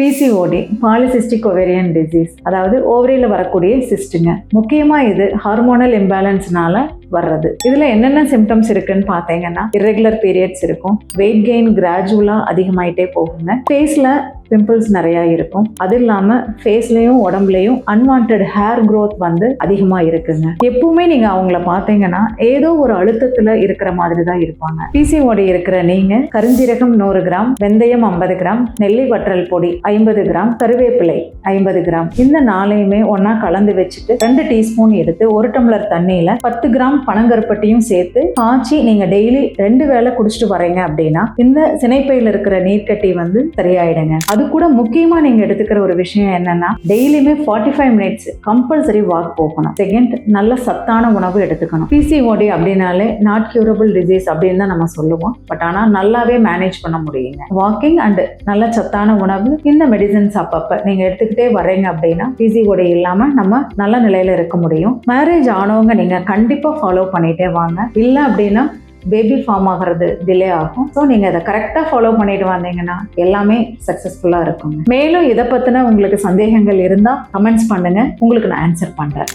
PCOD polycystic ovarian disease, அதாவது ஓவரியில வரக்கூடிய சிஸ்டுங்க. முக்கியமா இது ஹார்மோனல் இம்பேலன்ஸ்னால வர்றது. இதுல என்னென்ன சிம்டம்ஸ் இருக்குன்னு பார்த்தீங்கன்னா, இர்ரெகுலர் பீரியட்ஸ் இருக்கும், வெயிட் கெயின் கிராஜுவலா அதிகமாயிட்டே போகுங்க, ஃபேஸ்ல பிம்பிள்ஸ் நிறைய இருக்கும், அது இல்லாம ஃபேஸ்லயும் உடம்புலயும் அன்வான்ட் ஹேர் growth வந்து அதிகமா இருக்குங்க. எப்பவுமே நீங்க அவங்கள பார்த்தீங்கன்னா ஏதோ ஒரு அழுத்தத்துல இருக்கிற மாதிரி தான் இருப்பாங்க. பிசிஓடி இருக்கிற நீங்க கருஞ்சீரகம் 100 கிராம், வெந்தயம் 50 கிராம், நெல்லி வற்றல் பொடி 50 கிராம், கருவேப்பிலை 50 கிராம், இந்த நாளையுமே ஒன்னா கலந்து வச்சுட்டு 2 டீஸ்பூன் எடுத்து 1 டம்ளர் தண்ணியில 10 கிராம் பனங்கருப்பட்டியும் சேர்த்து காய்ச்சி நீங்க டெய்லி 2 வேளை குடிச்சிட்டு வரீங்க அப்படின்னா இந்த சினைப்பையில் இருக்கிற நீர்க்கட்டி வந்து சரியாயிடுங்க. அது கூட முக்கியமா நீங்க எடுத்துக்கிற ஒரு விஷயம் என்னன்னா, டெய்லியுமே 45 மினிட்ஸ் கம்பல்சரி வாக் போகணும். செகண்ட், நல்ல சத்தான உணவு எடுத்துக்கணும். பிசிஓடி அப்படின்னாலே நாட் கியூரபிள் டிசீஸ் அப்படின்னு தான் நம்ம சொல்லுவோம், பட் ஆனா நல்லாவே மேனேஜ் பண்ண முடியுங்க. வாக்கிங் அண்ட் நல்ல சத்தான உணவு, இந்த மெடிசன்ஸ் அப்பப்ப நீங்க எடுத்துக்கிட்டே வரீங்க அப்படின்னா பிசிஓடி இல்லாம நம்ம நல்ல நிலையில இருக்க முடியும். மேரேஜ் ஆனவங்க நீங்க கண்டிப்பா ஃபாலோ பண்ணிட்டே வாங்க. இல்ல அப்படின்னா பேபி ஃபார்ம் ஆகிறது டிலே ஆகும். ஸோ நீங்கள் இதை கரெக்டாக ஃபாலோ பண்ணிட்டு வந்தீங்கன்னா எல்லாமே சக்ஸஸ்ஃபுல்லாக இருக்குங்க. மேலும் இதை பற்றின உங்களுக்கு சந்தேகங்கள் இருந்தால் கமெண்ட்ஸ் பண்ணுங்க, உங்களுக்கு நான் ஆன்சர் பண்ணுறேன்.